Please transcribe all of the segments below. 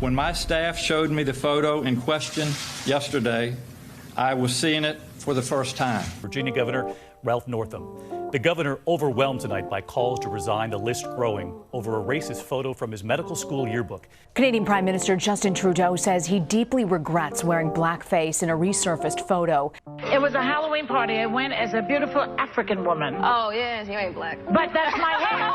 When my staff showed me the photo in question yesterday, I was seeing it for the first time. Virginia Governor Ralph Northam. The governor overwhelmed tonight by calls to resign, the list growing over a racist photo from his medical school yearbook. Canadian Prime Minister Justin Trudeau says he deeply regrets wearing blackface in a resurfaced photo. It was a Halloween party. I went as a beautiful African woman. Oh, yes, you ain't black. But that's my hair.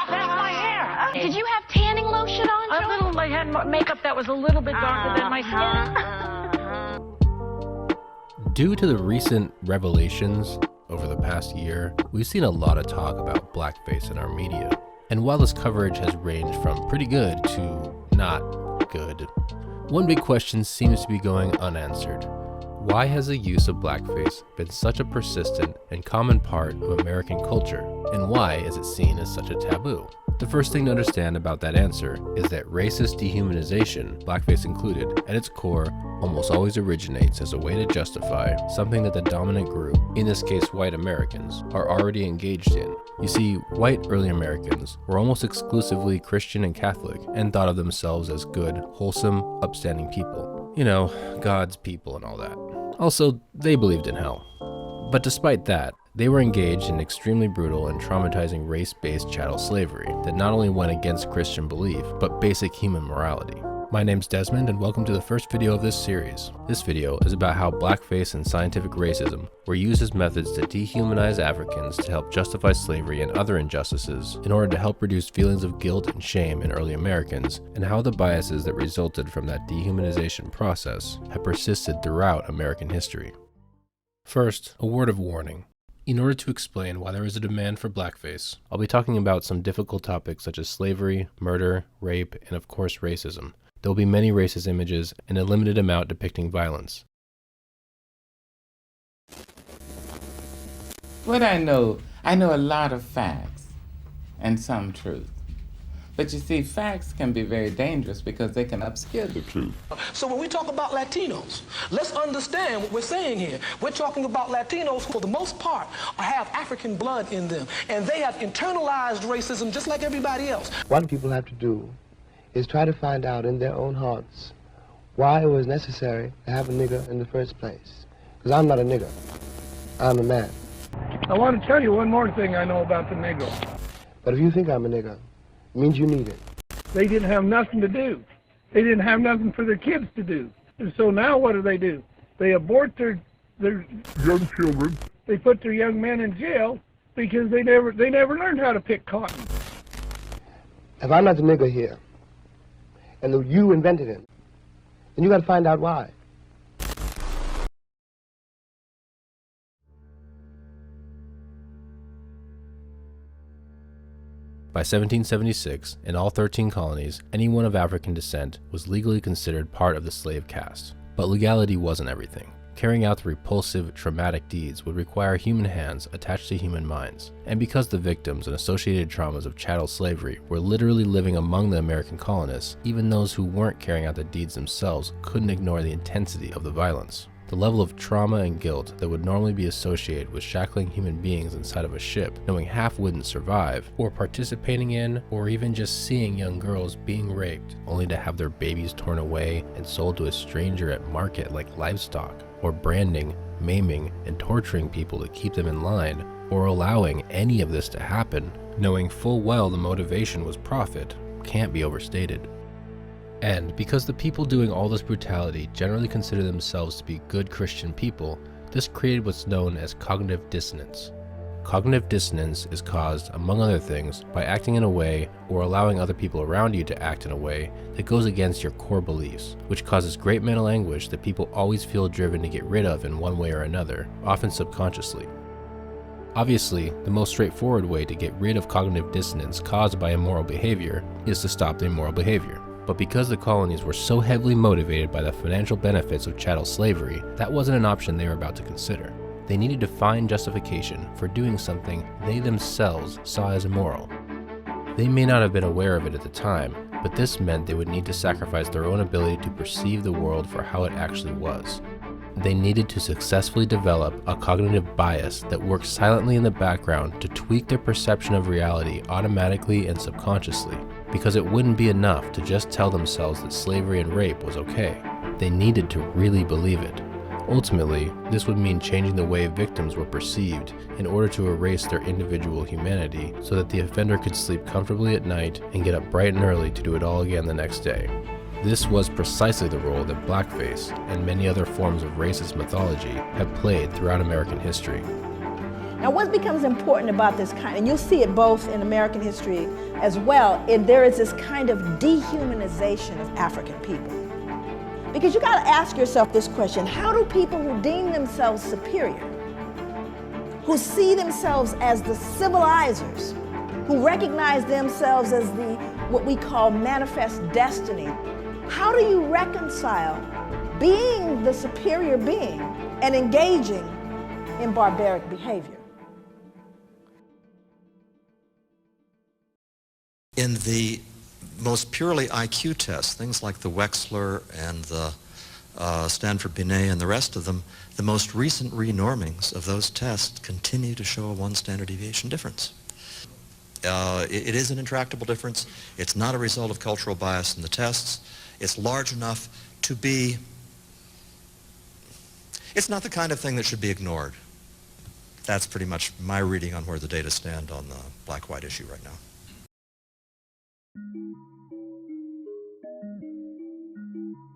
That's my hair. Did you have tanning lotion on, A Joe? little, I had makeup that was a little bit darker than my skin. Due to the recent revelations over the past year, we've seen a lot of talk about blackface in our media. And while this coverage has ranged from pretty good to not good, one big question seems to be going unanswered. Why has the use of blackface been such a persistent and common part of American culture? And why is it seen as such a taboo? The first thing to understand about that answer is that racist dehumanization, blackface included, at its core almost always originates as a way to justify something that the dominant group, in this case white Americans, are already engaged in. You see, white early Americans were almost exclusively Christian and Catholic and thought of themselves as good, wholesome, upstanding people. You know, God's people and all that. Also, they believed in hell. But despite that, they were engaged in extremely brutal and traumatizing race-based chattel slavery that not only went against Christian belief, but basic human morality. My name's Desmond, and welcome to the first video of this series. This video is about how blackface and scientific racism were used as methods to dehumanize Africans to help justify slavery and other injustices in order to help reduce feelings of guilt and shame in early Americans, and how the biases that resulted from that dehumanization process have persisted throughout American history. First, a word of warning. In order to explain why there is a demand for blackface, I'll be talking about some difficult topics such as slavery, murder, rape, and of course racism. There will be many racist images and a limited amount depicting violence. What I know a lot of facts and some truth. But you see, facts can be very dangerous because they can obscure the truth. So when we talk about Latinos, let's understand what we're saying here. We're talking about Latinos who, for the most part, have African blood in them, and they have internalized racism just like everybody else. What people have to do is try to find out in their own hearts why it was necessary to have a nigger in the first place. Because I'm not a nigger. I'm a man. I want to tell you one more thing I know about the Negro. But if you think I'm a nigger, it means you need it. They didn't have nothing to do. They didn't have nothing for their kids to do. And so now what do? They abort their young children. They put their young men in jail because they never learned how to pick cotton. If I'm not the nigger here, and you invented him, then you got to find out why. By 1776, in all 13 colonies, anyone of African descent was legally considered part of the slave caste. But legality wasn't everything. Carrying out the repulsive, traumatic deeds would require human hands attached to human minds. And because the victims and associated traumas of chattel slavery were literally living among the American colonists, even those who weren't carrying out the deeds themselves couldn't ignore the intensity of the violence. The level of trauma and guilt that would normally be associated with shackling human beings inside of a ship, knowing half wouldn't survive, or participating in, or even just seeing young girls being raped, only to have their babies torn away and sold to a stranger at market like livestock, or branding, maiming, and torturing people to keep them in line, or allowing any of this to happen, knowing full well the motivation was profit, can't be overstated. And because the people doing all this brutality generally consider themselves to be good Christian people, this created what's known as cognitive dissonance. Cognitive dissonance is caused, among other things, by acting in a way or allowing other people around you to act in a way that goes against your core beliefs, which causes great mental anguish that people always feel driven to get rid of in one way or another, often subconsciously. Obviously, the most straightforward way to get rid of cognitive dissonance caused by immoral behavior is to stop the immoral behavior. But because the colonies were so heavily motivated by the financial benefits of chattel slavery, that wasn't an option they were about to consider. They needed to find justification for doing something they themselves saw as immoral. They may not have been aware of it at the time, but this meant they would need to sacrifice their own ability to perceive the world for how it actually was. They needed to successfully develop a cognitive bias that worked silently in the background to tweak their perception of reality automatically and subconsciously. because it wouldn't be enough to just tell themselves that slavery and rape was okay. They needed to really believe it. Ultimately, this would mean changing the way victims were perceived in order to erase their individual humanity so that the offender could sleep comfortably at night and get up bright and early to do it all again the next day. This was precisely the role that blackface and many other forms of racist mythology have played throughout American history. Now what becomes important about this kind, and you'll see it both in American history as well, there is this kind of dehumanization of African people. Because you got to ask yourself this question: how do people who deem themselves superior, who see themselves as the civilizers, who recognize themselves as what we call manifest destiny, how do you reconcile being the superior being and engaging in barbaric behavior? In the most purely IQ tests, things like the Wechsler and the Stanford Binet and the rest of them, the most recent renormings of those tests continue to show a 1 standard deviation difference. It is an intractable difference. It's not a result of cultural bias in the tests. It's large enough to be, it's not the kind of thing that should be ignored. That's pretty much my reading on where the data stand on the black-white issue right now.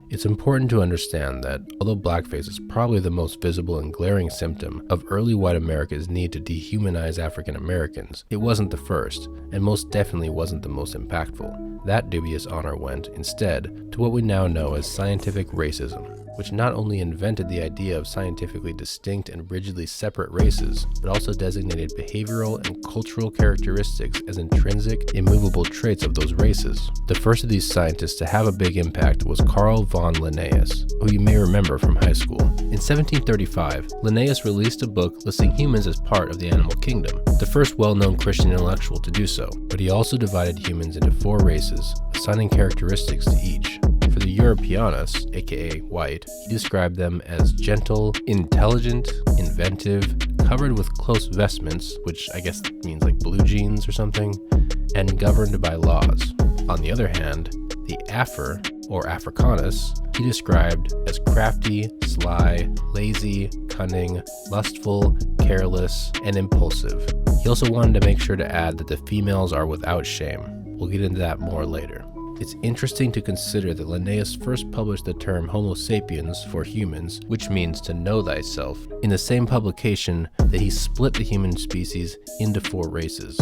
It's important to understand that, although blackface is probably the most visible and glaring symptom of early white America's need to dehumanize African Americans, it wasn't the first, and most definitely wasn't the most impactful. That dubious honor went, instead, to what we now know as scientific racism, which not only invented the idea of scientifically distinct and rigidly separate races, but also designated behavioral and cultural characteristics as intrinsic, immovable traits of those races. The first of these scientists to have a big impact was Carl von Linnaeus, who you may remember from high school. In 1735, Linnaeus released a book listing humans as part of the animal kingdom, the first well-known Christian intellectual to do so, but he also divided humans into 4 races, assigning characteristics to each. For the Europeanus, aka white, he described them as gentle, intelligent, inventive, covered with close vestments, which I guess means like blue jeans or something, and governed by laws. On the other hand, the Afar, or Africanus, he described as crafty, sly, lazy, cunning, lustful, careless, and impulsive. He also wanted to make sure to add that the females are without shame. We'll get into that more later. It's interesting to consider that Linnaeus first published the term Homo sapiens for humans, which means to know thyself, in the same publication that he split the human species into 4 races.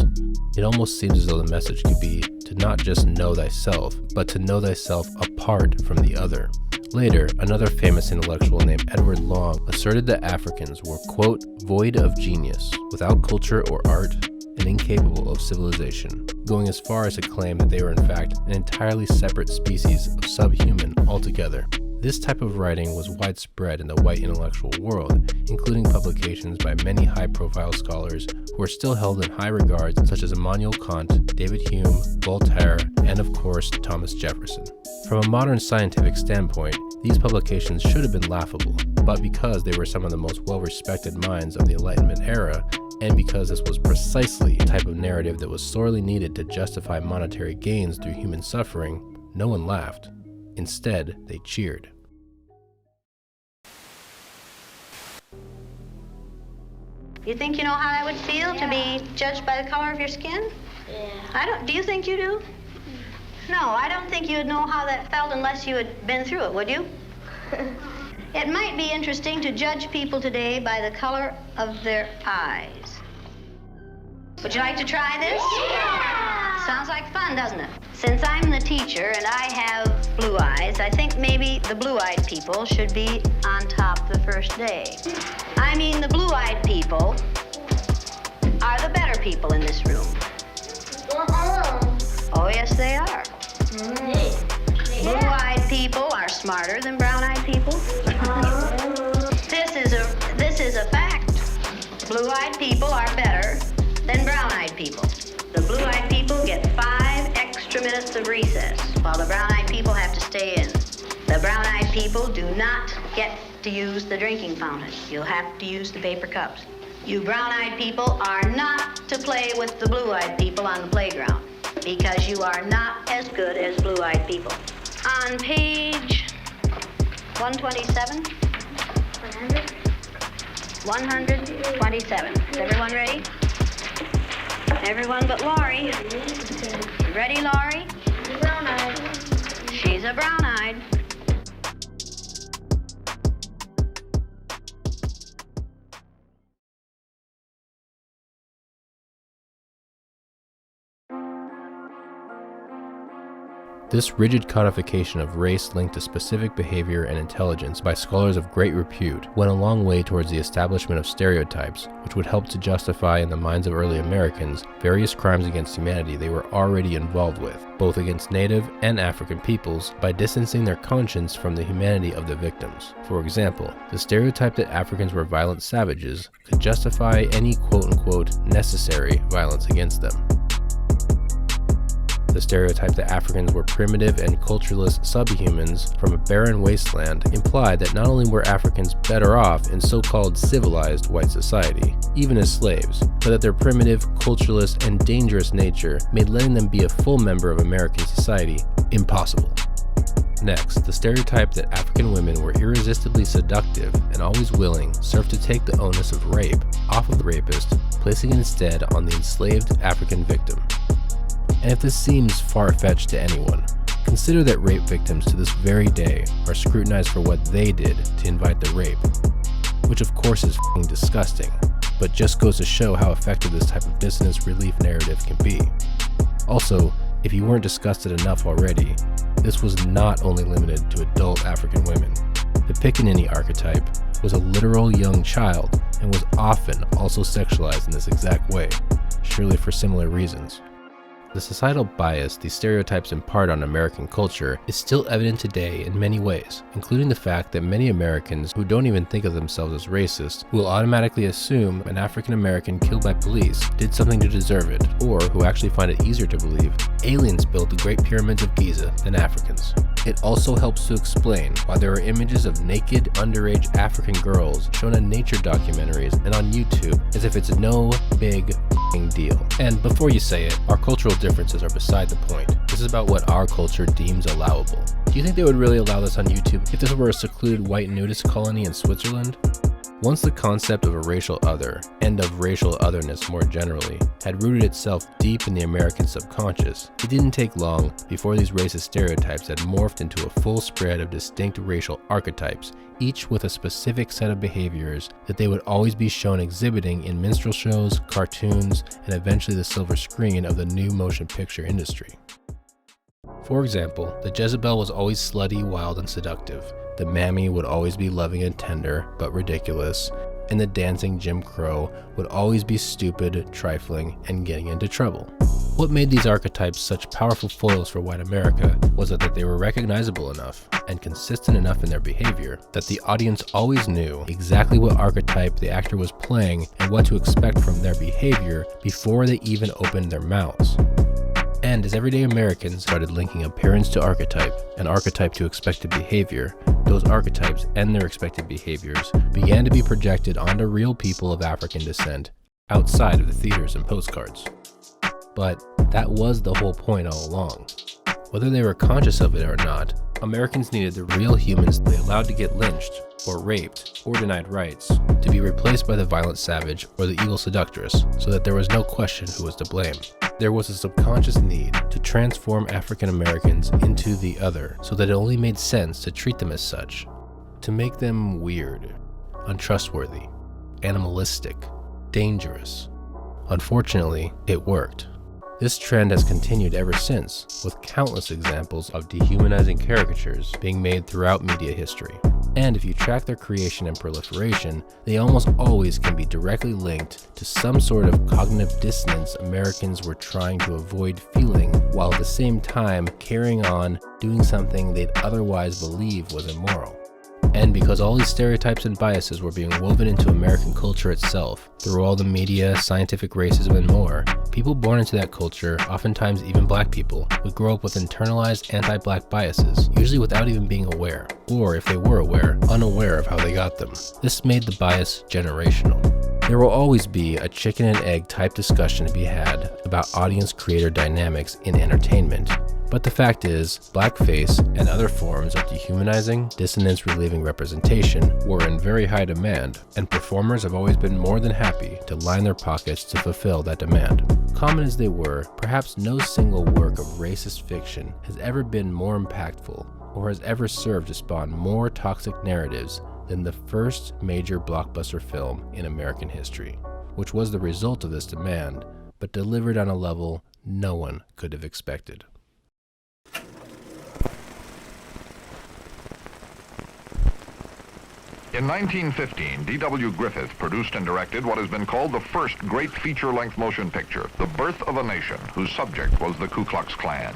It almost seems as though the message could be to not just know thyself, but to know thyself apart from the other. Later, another famous intellectual named Edward Long asserted that Africans were, quote, void of genius, without culture or art, and incapable of civilization, going as far as to claim that they were in fact an entirely separate species of subhuman altogether. This type of writing was widespread in the white intellectual world, including publications by many high-profile scholars who are still held in high regard, such as Immanuel Kant, David Hume, Voltaire, and of course Thomas Jefferson. From a modern scientific standpoint, these publications should have been laughable, but because they were some of the most well-respected minds of the Enlightenment era, and because this was precisely the type of narrative that was sorely needed to justify monetary gains through human suffering, no one laughed. Instead, they cheered. You think you know how that would feel to be judged by the color of your skin? Yeah. Do you think you do? No, I don't think you'd know how that felt unless you had been through it, would you? It might be interesting to judge people today by the color of their eyes. Would you like to try this? Yeah! Sounds like fun, doesn't it? Since I'm the teacher and I have blue eyes, I think maybe the blue-eyed people should be on top the first day. I mean, the blue-eyed people are the better people in this room. Oh, yes, they are. Blue-eyed people are smarter than brown-eyed people. This is a fact. Blue-eyed people are better than brown-eyed people. The blue-eyed people get 5 extra minutes of recess, while the brown-eyed people have to stay in. The brown-eyed people do not get to use the drinking fountain. You'll have to use the paper cups. You brown-eyed people are not to play with the blue-eyed people on the playground. because you are not as good as blue-eyed people. On page 127? 100? 127. Is everyone ready? Everyone but Laurie. Ready, Laurie? Brown-eyed. She's a brown-eyed. This rigid codification of race linked to specific behavior and intelligence by scholars of great repute went a long way towards the establishment of stereotypes, which would help to justify in the minds of early Americans various crimes against humanity they were already involved with, both against Native and African peoples, by distancing their conscience from the humanity of the victims. For example, the stereotype that Africans were violent savages could justify any quote-unquote necessary violence against them. The stereotype that Africans were primitive and cultureless subhumans from a barren wasteland implied that not only were Africans better off in so-called civilized white society, even as slaves, but that their primitive, cultureless, and dangerous nature made letting them be a full member of American society impossible. Next, the stereotype that African women were irresistibly seductive and always willing served to take the onus of rape off of the rapist, placing it instead on the enslaved African victim. And if this seems far-fetched to anyone, consider that rape victims to this very day are scrutinized for what they did to invite the rape, which of course is f***ing disgusting, but just goes to show how effective this type of dissonance relief narrative can be. Also, if you weren't disgusted enough already, this was not only limited to adult African women. The Pickaninny archetype was a literal young child and was often also sexualized in this exact way, surely for similar reasons. The societal bias these stereotypes impart on American culture is still evident today in many ways, including the fact that many Americans who don't even think of themselves as racist will automatically assume an African American killed by police did something to deserve it, or who actually find it easier to believe aliens built the Great Pyramids of Giza than Africans. It also helps to explain why there are images of naked, underage African girls shown in nature documentaries and on YouTube as if it's no big deal. And before you say it, our cultural differences are beside the point. This is about what our culture deems allowable. Do you think they would really allow this on YouTube if this were a secluded white nudist colony in Switzerland? Once the concept of a racial other, and of racial otherness more generally, had rooted itself deep in the American subconscious, it didn't take long before these racist stereotypes had morphed into a full spread of distinct racial archetypes, each with a specific set of behaviors that they would always be shown exhibiting in minstrel shows, cartoons, and eventually the silver screen of the new motion picture industry. For example, the Jezebel was always slutty, wild, and seductive. The mammy would always be loving and tender, but ridiculous, and the dancing Jim Crow would always be stupid, trifling, and getting into trouble. What made these archetypes such powerful foils for white America was that they were recognizable enough and consistent enough in their behavior that the audience always knew exactly what archetype the actor was playing and what to expect from their behavior before they even opened their mouths. And as everyday Americans started linking appearance to archetype and archetype to expected behavior, those archetypes and their expected behaviors began to be projected onto real people of African descent outside of the theaters and postcards. But that was the whole point all along. Whether they were conscious of it or not, Americans needed the real humans they allowed to get lynched, or raped, or denied rights, to be replaced by the violent savage or the evil seductress, so that there was no question who was to blame. There was a subconscious need to transform African Americans into the other, so that it only made sense to treat them as such, to make them weird, untrustworthy, animalistic, dangerous. Unfortunately, it worked. This trend has continued ever since, with countless examples of dehumanizing caricatures being made throughout media history. And if you track their creation and proliferation, they almost always can be directly linked to some sort of cognitive dissonance Americans were trying to avoid feeling, while at the same time carrying on doing something they'd otherwise believe was immoral. And because all these stereotypes and biases were being woven into American culture itself, through all the media, scientific racism, and more, people born into that culture, oftentimes even black people, would grow up with internalized anti-black biases, usually without even being aware, or if they were aware, unaware of how they got them. This made the bias generational. There will always be a chicken and egg type discussion to be had about audience-creator dynamics in entertainment. But the fact is, blackface and other forms of dehumanizing, dissonance-relieving representation were in very high demand, and performers have always been more than happy to line their pockets to fulfill that demand. Common as they were, perhaps no single work of racist fiction has ever been more impactful or has ever served to spawn more toxic narratives than the first major blockbuster film in American history, which was the result of this demand, but delivered on a level no one could have expected. In 1915, D.W. Griffith produced and directed what has been called the first great feature-length motion picture, The Birth of a Nation, whose subject was the Ku Klux Klan.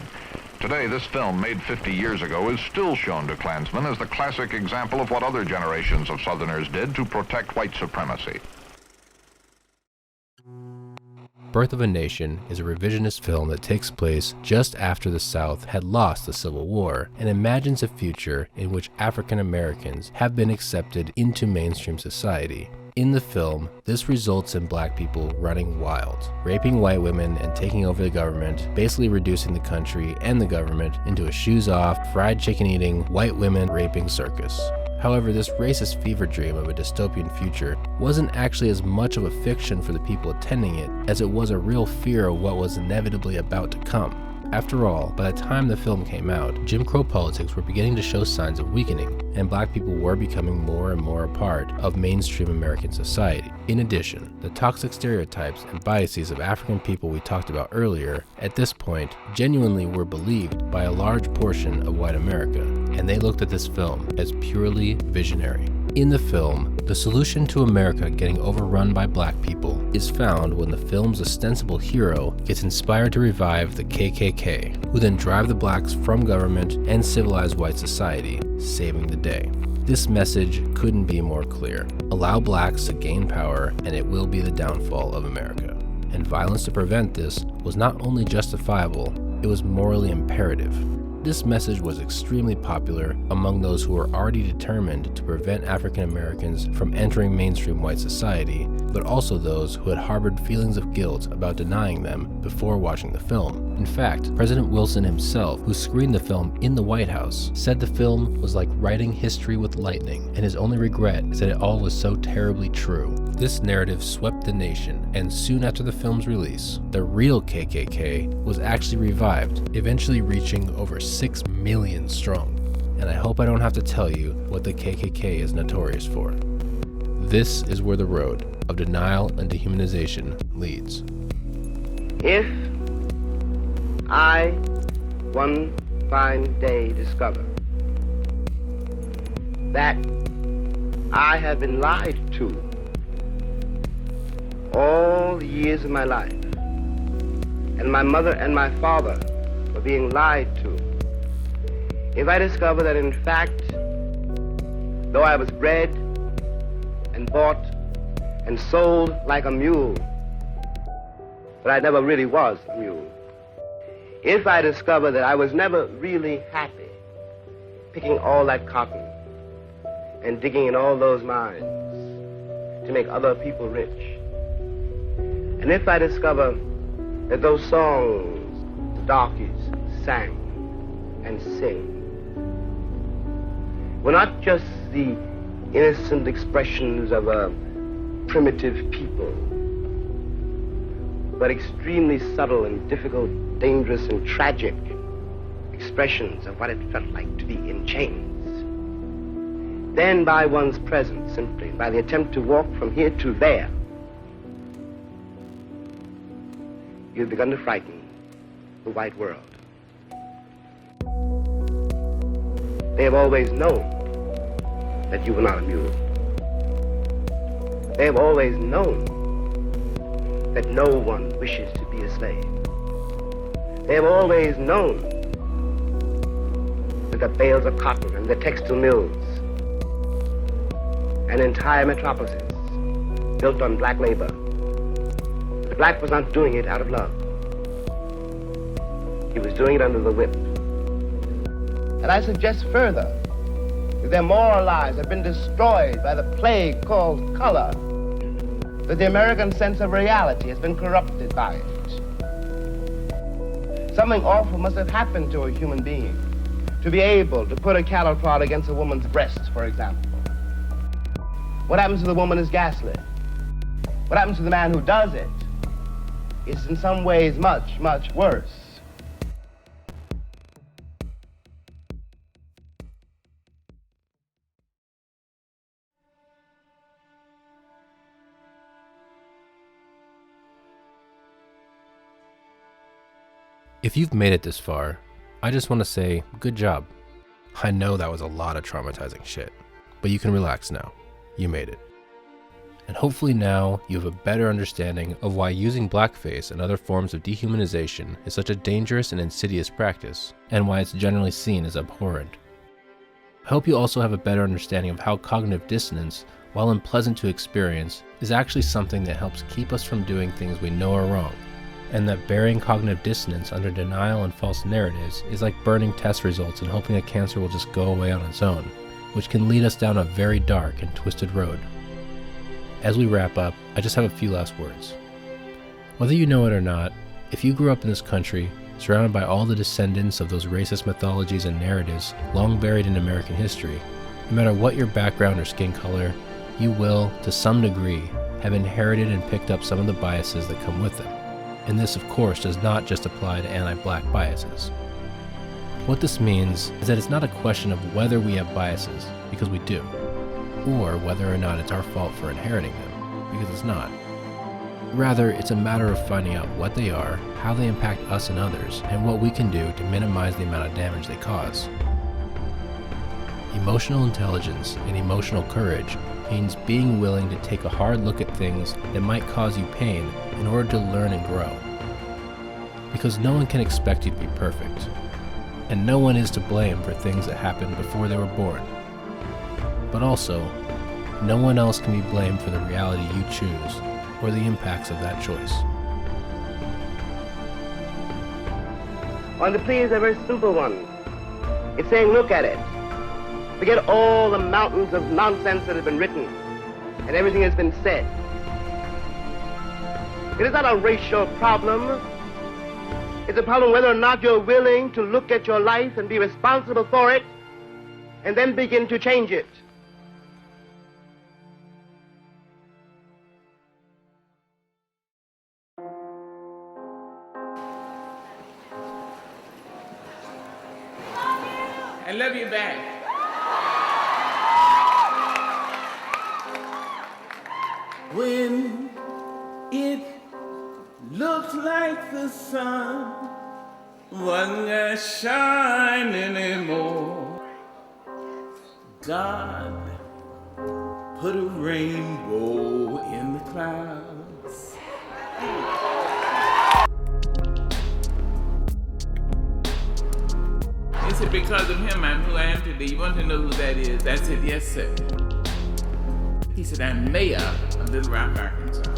Today, this film, made 50 years ago, is still shown to Klansmen as the classic example of what other generations of Southerners did to protect white supremacy. Birth of a Nation is a revisionist film that takes place just after the South had lost the Civil War and imagines a future in which African Americans have been accepted into mainstream society. In the film, this results in black people running wild, raping white women and taking over the government, basically reducing the country and the government into a shoes-off, fried chicken-eating, white women raping circus. However, this racist fever dream of a dystopian future wasn't actually as much of a fiction for the people attending it as it was a real fear of what was inevitably about to come. After all, by the time the film came out, Jim Crow politics were beginning to show signs of weakening, and black people were becoming more and more a part of mainstream American society. In addition, the toxic stereotypes and biases of African people we talked about earlier, at this point, genuinely were believed by a large portion of white America, and they looked at this film as purely visionary. In the film, the solution to America getting overrun by black people is found when the film's ostensible hero gets inspired to revive the KKK, who then drive the blacks from government and civilized white society, saving the day. This message couldn't be more clear. Allow blacks to gain power and it will be the downfall of America. And violence to prevent this was not only justifiable, it was morally imperative. This message was extremely popular among those who were already determined to prevent African Americans from entering mainstream white society, but also those who had harbored feelings of guilt about denying them before watching the film. In fact, President Wilson himself, who screened the film in the White House, said the film was like writing history with lightning, and his only regret is that it all was so terribly true. This narrative swept the nation, and soon after the film's release, the real KKK was actually revived, eventually reaching over 6 million strong. And I hope I don't have to tell you what the KKK is notorious for. This is where the road of denial and dehumanization leads. If I, one fine day, discover that I have been lied to all the years of my life, and my mother and my father were being lied to, if I discover that in fact, though I was bred and bought and sold like a mule, but I never really was a mule, if I discover that I was never really happy picking all that cotton and digging in all those mines to make other people rich, and if I discover that those songs the darkies sang and sing were not just the innocent expressions of a primitive people, but extremely subtle and difficult, dangerous and tragic expressions of what it felt like to be in chains, then by one's presence, simply by the attempt to walk from here to there, you've begun to frighten the white world. They have always known that you were not a mule. They have always known that no one wishes to be a slave. They have always known that the bales of cotton and the textile mills and entire metropolises built on black labor. The black was not doing it out of love. He was doing it under the whip. And I suggest further that their moral lives have been destroyed by the plague called color, that the American sense of reality has been corrupted by it. Something awful must have happened to a human being to be able to put a cattle prod against a woman's breast, for example. What happens to the woman is ghastly. What happens to the man who does it is in some ways much, much worse. If you've made it this far, I just want to say, good job. I know that was a lot of traumatizing shit, but you can relax now. You made it. And hopefully now you have a better understanding of why using blackface and other forms of dehumanization is such a dangerous and insidious practice, and why it's generally seen as abhorrent. I hope you also have a better understanding of how cognitive dissonance, while unpleasant to experience, is actually something that helps keep us from doing things we know are wrong, and that bearing cognitive dissonance under denial and false narratives is like burning test results and hoping that cancer will just go away on its own, which can lead us down a very dark and twisted road. As we wrap up, I just have a few last words. Whether you know it or not, if you grew up in this country, surrounded by all the descendants of those racist mythologies and narratives long buried in American history, no matter what your background or skin color, you will, to some degree, have inherited and picked up some of the biases that come with them. And this, of course, does not just apply to anti-black biases. What this means is that it's not a question of whether we have biases, because we do, or whether or not it's our fault for inheriting them, because it's not. Rather, it's a matter of finding out what they are, how they impact us and others, and what we can do to minimize the amount of damage they cause. Emotional intelligence and emotional courage means being willing to take a hard look at things that might cause you pain in order to learn and grow. Because no one can expect you to be perfect, and no one is to blame for things that happened before they were born. But also, no one else can be blamed for the reality you choose or the impacts of that choice. On the plea is a very simple one. It's saying, look at it. Forget all the mountains of nonsense that have been written and everything has been said. It is not a racial problem. It's a problem whether or not you're willing to look at your life and be responsible for it and then begin to change it. I love you back. When it looked like the sun wasn't gonna shine anymore, God put a rainbow in the clouds. He said, because of him, I'm who I am today. You want to know who that is? I said, yes, sir. He said, I'm mayor of Little Rock, Arkansas.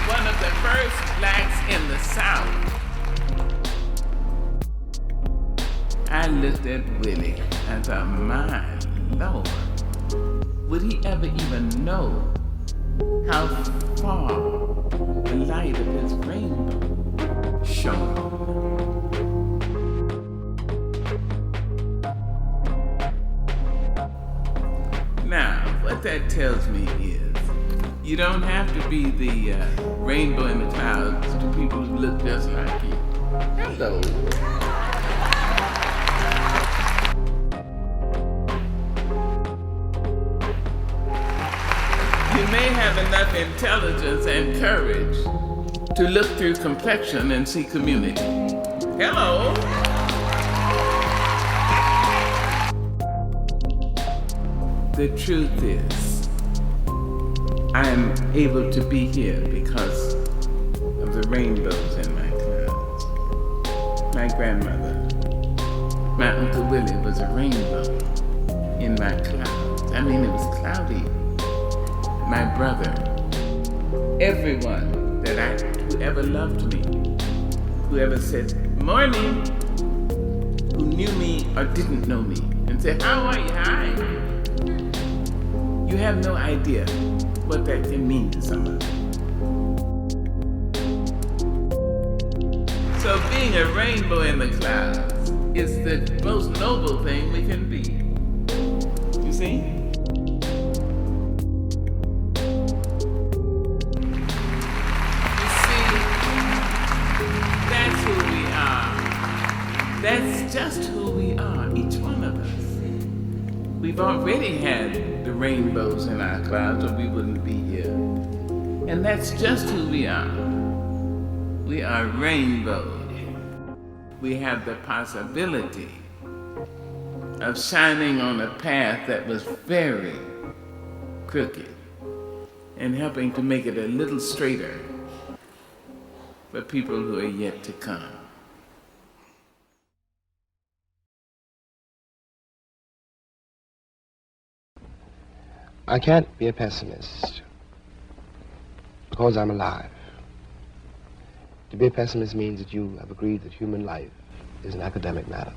One of the first blacks in the South. I looked at Willie and thought, my Lord, would he ever even know how far the light of his rainbow shone? Now, what that tells me is, you don't have to be the rainbow in the clouds to people who look just like you. Hello. You may have enough intelligence and courage to look through complexion and see community. Hello. The truth is, I am able to be here because of the rainbows in my clouds. My grandmother my Uncle Willie was a rainbow in my clouds. I mean, it was cloudy. My brother, everyone who ever loved me, who ever said, morning, who knew me or didn't know me, and said, how are you? Hi. You have no idea what that can mean to somebody. So being a rainbow in the clouds is the most noble thing we can be. You see? That's just who we are, each one of us. We've already had the rainbows in our clouds or we wouldn't be here. And that's just who we are. We are rainbows. We have the possibility of shining on a path that was very crooked and helping to make it a little straighter for people who are yet to come. I can't be a pessimist because I'm alive. To be a pessimist means that you have agreed that human life is an academic matter.